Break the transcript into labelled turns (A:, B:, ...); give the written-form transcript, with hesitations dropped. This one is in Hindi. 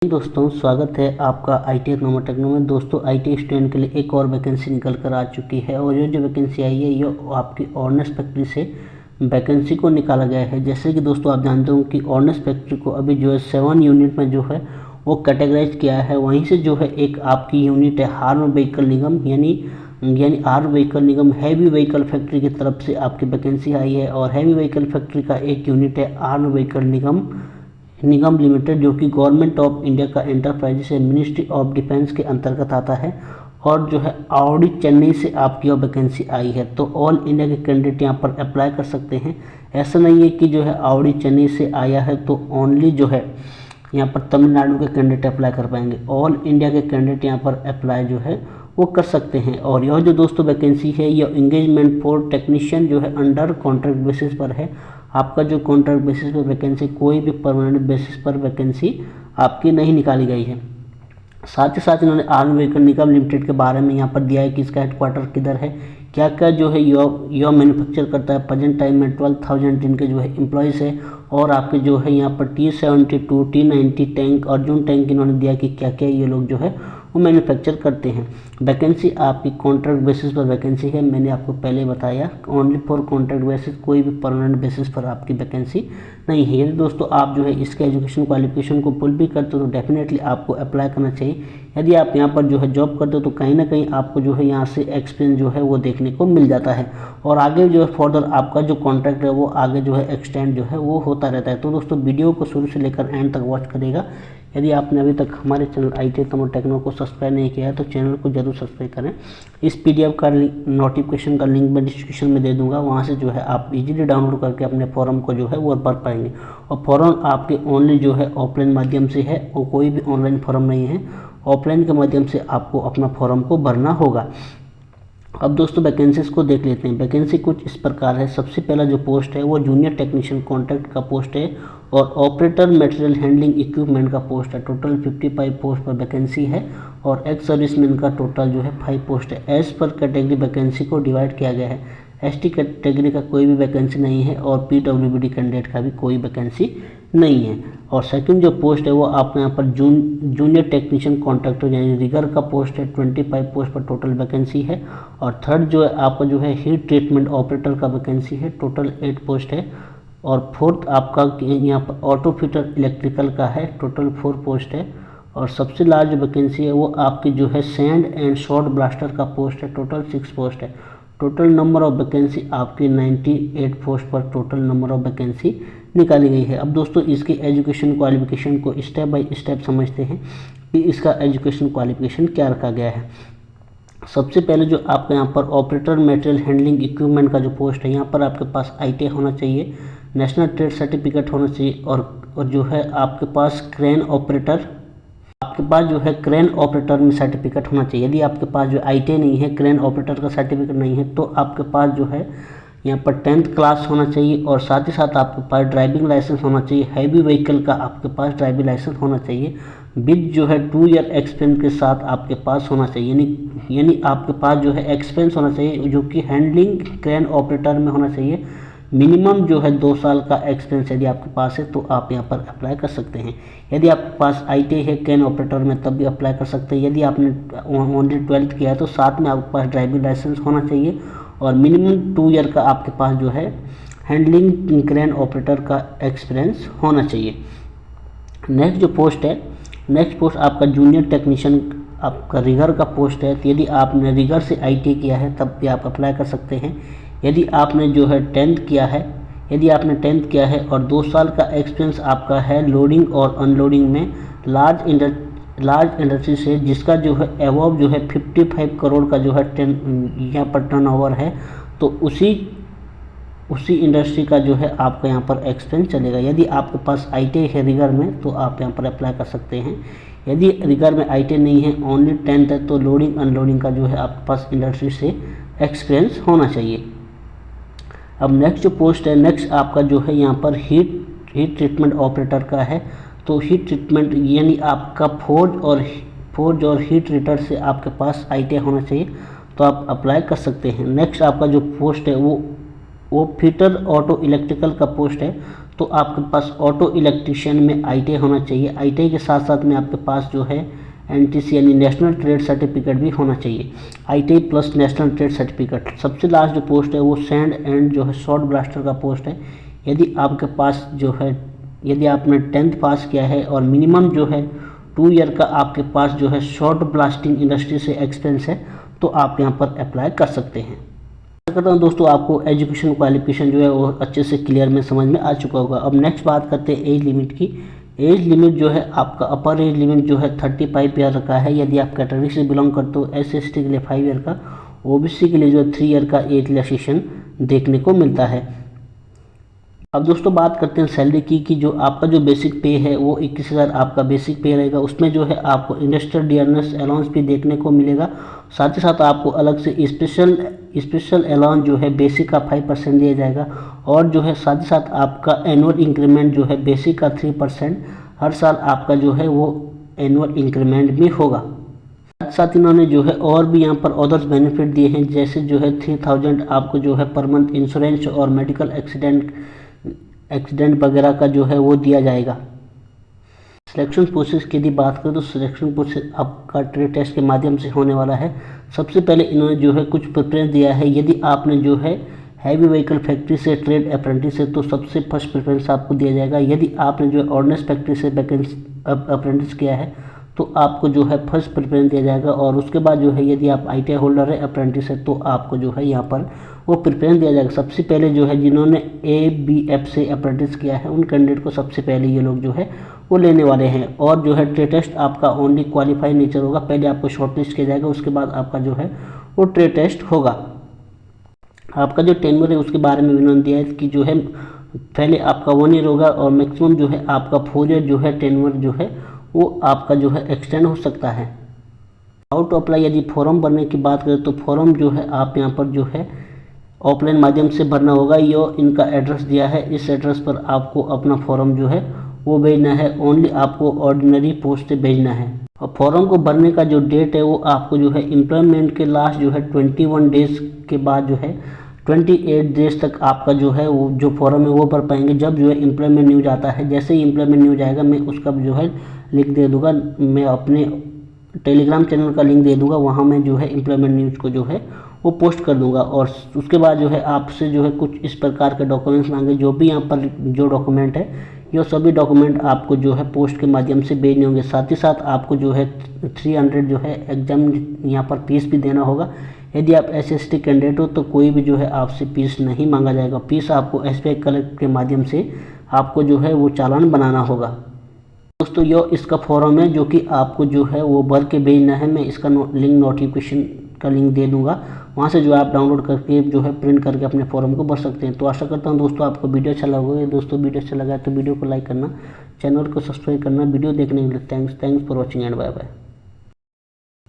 A: दोस्तों स्वागत है आपका ITI इकोनॉमिक टेक्नो में। दोस्तों ITI स्टूडेंट के लिए एक और वैकेंसी निकल कर आ चुकी है और ये जो वैकेंसी आई है ये आपकी ऑर्नेस फैक्ट्री से वैकेंसी को निकाला गया है। जैसे कि दोस्तों आप जानते हो कि ऑर्नेस फैक्ट्री को अभी जो है 7 यूनिट में जो है वो कैटेगराइज किया है। वहीं से जो है एक आपकी यूनिट है हार्म व्हीकल निगम यानी आर्म व्हीकल निगम हैवी व्हीकल फैक्ट्री की तरफ से आपकी वैकेंसी आई है। और हैवी व्हीकल फैक्ट्री का एक यूनिट है आर्म व्हीकल निगम लिमिटेड, जो कि गवर्नमेंट ऑफ इंडिया का एंटरप्राइजेस है, मिनिस्ट्री ऑफ डिफेंस के अंतर्गत आता है। और जो है आवड़ी चेन्नई से आपकी और वैकेंसी आई है, तो ऑल इंडिया के कैंडिडेट यहाँ पर अप्लाई कर सकते हैं। ऐसा नहीं है कि जो है आवड़ी चेन्नई से आया है तो ओनली जो है यहाँ पर तमिलनाडु के कैंडिडेट अप्लाई कर पाएंगे। ऑल इंडिया के कैंडिडेट यहाँ पर अप्लाई जो है वो कर सकते हैं। और यह जो दोस्तों वैकेंसी है यह इंगेजमेंट फॉर टेक्नीशियन जो है अंडर कॉन्ट्रैक्ट बेसिस पर है। आपका जो कॉन्ट्रैक्ट बेसिस पर वैकेंसी, कोई भी परमानेंट बेसिस पर वैकेंसी आपकी नहीं निकाली गई है। साथ ही साथ इन्होंने आर्म व्हीकल निगम लिमिटेड के बारे में यहाँ पर दिया है कि इसका हेडक्वार्टर किधर है, क्या क्या जो है यह मैन्युफैक्चर करता है। प्रेजेंट टाइम में 12,000 इनके जो है एम्प्लॉयज़ है। और आपके जो है यहाँ पर T-72 T-90 tank Arjun tank इन्होंने दिया कि क्या क्या ये लोग जो है वो मैन्युफैक्चर करते हैं। वैकेंसी आपकी कॉन्ट्रैक्ट बेसिस पर वैकेंसी है, मैंने आपको पहले बताया, ओनली फॉर कॉन्ट्रैक्ट बेसिस, कोई भी परमानेंट बेसिस पर आपकी वैकेंसी नहीं है। यदि दोस्तों आप जो है इसके एजुकेशन क्वालिफिकेशन को फुल भी करते हो तो डेफिनेटली आपको अप्लाई करना चाहिए। यदि आप यहाँ पर जो है जॉब करते हो तो कहीं ना कहीं आपको जो है यहाँ से एक्सपीरियंस जो है वो देखने को मिल जाता है। और आगे जो है फर्दर आपका जो कॉन्ट्रैक्ट है वो आगे जो है एक्सटेंड जो है वो होता रहता है। तो दोस्तों वीडियो को शुरू से लेकर एंड तक वॉच करेगा। यदि आपने अभी तक हमारे चैनल ITI इकोनॉमिक टेक्नो को सब्सक्राइब नहीं किया है तो चैनल को जरूर सब्सक्राइब करें। इस PDF का नोटिफिकेशन का लिंक मैं डिस्क्रिप्शन में दे दूंगा, वहाँ से जो है आप इजीली डाउनलोड करके अपने फॉर्म को जो है वो भर पाएंगे। और फॉर्म आपके ओनली जो है ऑफलाइन माध्यम से है, वो कोई भी ऑनलाइन फॉर्म नहीं है, ऑफलाइन के माध्यम से आपको अपना फॉर्म को भरना होगा। अब दोस्तों वैकेंसीज को देख लेते हैं। वैकेंसी कुछ इस प्रकार है। सबसे पहला जो पोस्ट है वो जूनियर टेक्नीशियन कॉन्ट्रैक्ट का पोस्ट है और ऑपरेटर मटेरियल हैंडलिंग इक्विपमेंट का पोस्ट है। टोटल 55 पोस्ट पर वैकेंसी है और एक्स सर्विसमैन का टोटल जो है 5 पोस्ट है। एज पर कैटेगरी वैकेंसी को डिवाइड किया गया है। ST कैटेगरी का कोई भी वैकेंसी नहीं है और PWD कैंडिडेट का भी कोई वैकेंसी नहीं है। और सेकंड जो पोस्ट है वो आपको यहाँ पर जूनियर टेक्नीशियन कॉन्ट्रैक्टर यानी रिगर का पोस्ट है। 25 पोस्ट पर टोटल वैकेंसी है। और थर्ड जो है आपका जो है हीट ट्रीटमेंट ऑपरेटर का वैकेंसी है, टोटल 8 पोस्ट है। और फोर्थ आपका यहाँ पर ऑटो फिटर इलेक्ट्रिकल का है, टोटल 4 पोस्ट है। और सबसे लार्ज वैकेंसी है वो आपकी जो है सैंड एंड शॉर्ट ब्लास्टर का पोस्ट है, टोटल 6 पोस्ट है। टोटल नंबर ऑफ वैकेंसी आपकी 98 पोस्ट पर टोटल नंबर ऑफ वैकेंसी निकाली गई है। अब दोस्तों इसकी एजुकेशन क्वालिफिकेशन को स्टेप बाय स्टेप समझते हैं कि इसका एजुकेशन क्वालिफिकेशन क्या रखा गया है। सबसे पहले जो आपके यहाँ पर ऑपरेटर मटेरियल हैंडलिंग इक्विपमेंट का जो पोस्ट है, यहाँ पर आपके पास ITI होना चाहिए, नेशनल ट्रेड सर्टिफिकेट होना चाहिए और जो है आपके पास क्रेन ऑपरेटर में सर्टिफिकेट होना चाहिए। यदि आपके पास जो ITI नहीं है, क्रेन ऑपरेटर का सर्टिफिकेट नहीं है, तो आपके पास जो है यहाँ पर 10th क्लास होना चाहिए। और साथ ही साथ आपके पास ड्राइविंग लाइसेंस होना चाहिए। हैवी व्हीकल का आपके पास ड्राइविंग लाइसेंस होना चाहिए विद जो है 2 ईयर एक्सपीरियंस के साथ आपके पास होना चाहिए। यानी आपके पास जो है एक्सपीरियंस होना चाहिए जो कि हैंडलिंग क्रेन ऑपरेटर में होना चाहिए। मिनिमम जो है 2 साल का एक्सपीरियंस यदि आपके पास है तो आप यहाँ पर अप्लाई कर सकते हैं। यदि आपके पास ITI है क्रेन ऑपरेटर में तब भी अप्लाई कर सकते हैं। यदि आपने ओनली 12th किया है तो साथ में आपके पास ड्राइविंग लाइसेंस होना चाहिए और मिनिमम 2 ईयर का आपके पास जो है हैंडलिंग क्रेन ऑपरेटर का एक्सपीरियंस होना चाहिए। नेक्स्ट जो पोस्ट है, नेक्स्ट पोस्ट आपका जूनियर टेक्नीशियन आपका रिगर का पोस्ट है। तो यदि आपने रिगर से ITI किया है तब भी आप अप्लाई कर सकते हैं। यदि आपने जो है 10th किया है और 2 साल का एक्सपीरियंस आपका है लोडिंग और अनलोडिंग में लार्ज इंडस्ट्री से, जिसका जो है एवॉव जो है 55 करोड़ का जो है यहाँ पर टर्नओवर है, तो उसी इंडस्ट्री का जो है आपका यहाँ पर एक्सपीरियंस चलेगा। यदि आपके पास ITI है रिगर में तो आप यहाँ पर अप्लाई कर सकते हैं। यदि रिगर में ITI नहीं है, ओनली 10th है, तो लोडिंग अनलोडिंग का जो है आपके पास इंडस्ट्री से एक्सपीरियंस होना चाहिए। अब नेक्स्ट जो पोस्ट है, नेक्स्ट आपका जो है यहाँ पर हीट ट्रीटमेंट ऑपरेटर का है। तो हीट ट्रीटमेंट यानी आपका फोर्ज और हीट रीटर से आपके पास ITI होना चाहिए तो आप अप्लाई कर सकते हैं। नेक्स्ट आपका जो पोस्ट है वो फिटर ऑटो इलेक्ट्रिकल का पोस्ट है। तो आपके पास ऑटो इलेक्ट्रीशियन में ITI होना चाहिए। ITI के साथ साथ में आपके पास जो है NTC यानी नेशनल ट्रेड सर्टिफिकेट भी होना चाहिए। ITI plus national trade certificate. सबसे लास्ट जो पोस्ट है वो सैंड एंड जो है शॉर्ट ब्लास्टर का पोस्ट है। यदि आपके पास जो है, यदि आपने 10th पास किया है और मिनिमम जो है 2 ईयर का आपके पास जो है शॉर्ट ब्लास्टिंग इंडस्ट्री से एक्सपीरियंस है, तो आप यहाँ पर अप्लाई कर सकते हैं। करता हूँ दोस्तों आपको एजुकेशन क्वालिफिकेशन जो है वो अच्छे से क्लियर में समझ में आ चुका होगा। अब नेक्स्ट बात करते हैं एज लिमिट की। एज लिमिट जो है आपका अपर एज लिमिट जो है 35 ईयर रखा है यदि आप कैटेगरी से बिलोंग करते हो। SC के लिए 5 ईयर का, OBC के लिए जो है 3 ईयर का एज रिलैक्सेशन देखने को मिलता है। अब दोस्तों बात करते हैं सैलरी की कि जो आपका जो बेसिक पे है वो 21,000 आपका बेसिक पे रहेगा। उसमें जो है आपको इंडस्ट्रियल डियरनेस अलाउंस भी देखने को मिलेगा। साथ ही साथ आपको अलग से स्पेशल अलाउंस जो है बेसिक का 5% दिया जाएगा। और जो है साथ ही साथ आपका एनुअल इंक्रीमेंट जो है बेसिक का 3% हर साल आपका जो है वो एनुअल इंक्रीमेंट भी होगा। साथ साथ इन्होंने जो है और भी यहाँ पर अदर्स बेनिफिट दिए हैं, जैसे जो है 3000 आपको जो है पर मंथ इंश्योरेंस और मेडिकल एक्सीडेंट वगैरह का जो है वो दिया जाएगा। सिलेक्शन प्रोसेस की यदि बात करें तो सिलेक्शन प्रोसेस आपका ट्रेड टेस्ट के माध्यम से होने वाला है। सबसे पहले इन्होंने जो है कुछ प्रेफरेंस दिया है। यदि आपने जो है हैवी व्हीकल फैक्ट्री से ट्रेड अप्रेंटिस है तो सबसे फर्स्ट प्रेफरेंस आपको दिया जाएगा। यदि आपने जो है ऑर्डिनेंस फैक्ट्री से अप्रेंटिस किया है तो आपको जो है फर्स्ट प्रेफरेंस दिया जाएगा। और उसके बाद जो है यदि आप ITI होल्डर है, अप्रेंटिस है, तो आपको जो है यहाँ पर वो प्रेफरेंस दिया जाएगा। सबसे पहले जो है जिन्होंने ABF से अप्रेंटिस किया है उन कैंडिडेट को सबसे पहले ये लोग जो है वो लेने वाले हैं। और जो है ट्रेड टेस्ट आपका ओनली क्वालिफाई नेचर होगा। पहले आपको शॉर्टलिस्ट किया जाएगा, उसके बाद आपका जो है वो ट्रेड टेस्ट होगा। आपका जो टेन्योर है उसके बारे में उन्होंने दिया है कि जो है पहले आपका 1 ईयर होगा और मैक्सिमम जो है आपका 4 ईयर जो है टेन्योर जो है वो आपका जो है एक्सटेंड हो सकता है। हाउ टू अप्लाई, यदि फॉर्म भरने की बात करें तो फॉर्म जो है आप यहाँ पर जो है ऑफलाइन माध्यम से भरना होगा। ये इनका एड्रेस दिया है, इस एड्रेस पर आपको अपना फॉर्म जो है वो भेजना है। ओनली आपको ऑर्डिनरी पोस्ट से भेजना है। और फॉर्म को भरने का जो डेट है वो आपको जो है एम्प्लॉयमेंट के लास्ट जो है 21 डेज़ के बाद जो है 28 डेज तक आपका जो है वो जो फॉर्म है वो भर पाएंगे। जब जो है एम्प्लॉयमेंट न्यूज आता है, जैसे ही एम्प्लॉयमेंट न्यूज आएगा मैं उसका जो है लिंक दे दूंगा। मैं अपने टेलीग्राम चैनल का लिंक दे दूंगा, वहाँ मैं जो है एम्प्लॉयमेंट न्यूज़ को जो है वो पोस्ट कर दूंगा। और उसके बाद जो है आपसे जो है कुछ इस प्रकार के डॉक्यूमेंट्स मांगे। जो भी यहाँ पर जो डॉक्यूमेंट है ये सभी डॉक्यूमेंट आपको जो है पोस्ट के माध्यम से भेजने होंगे। साथ ही साथ आपको जो है 300 जो है एग्जाम यहाँ पर फीस भी देना होगा। यदि आप SST कैंडिडेट हो तो कोई भी जो है आपसे फीस नहीं मांगा जाएगा। फीस आपको SBI कलेक्ट के माध्यम से आपको जो है वो चालान बनाना होगा। दोस्तों ये इसका फॉर्म है जो कि आपको जो है वो भर के भेजना है। मैं इसका लिंक नोटिफिकेशन का लिंक दे दूंगा, वहाँ से जो आप डाउनलोड करके जो है प्रिंट करके अपने फॉर्म को भर सकते हैं। तो आशा करता हूँ दोस्तों आपको वीडियो अच्छा लगा होगा। दोस्तों वीडियो अच्छा लगा तो वीडियो को लाइक करना, चैनल को सब्सक्राइब करना। वीडियो देखने के लिए thanks for watching and bye bye.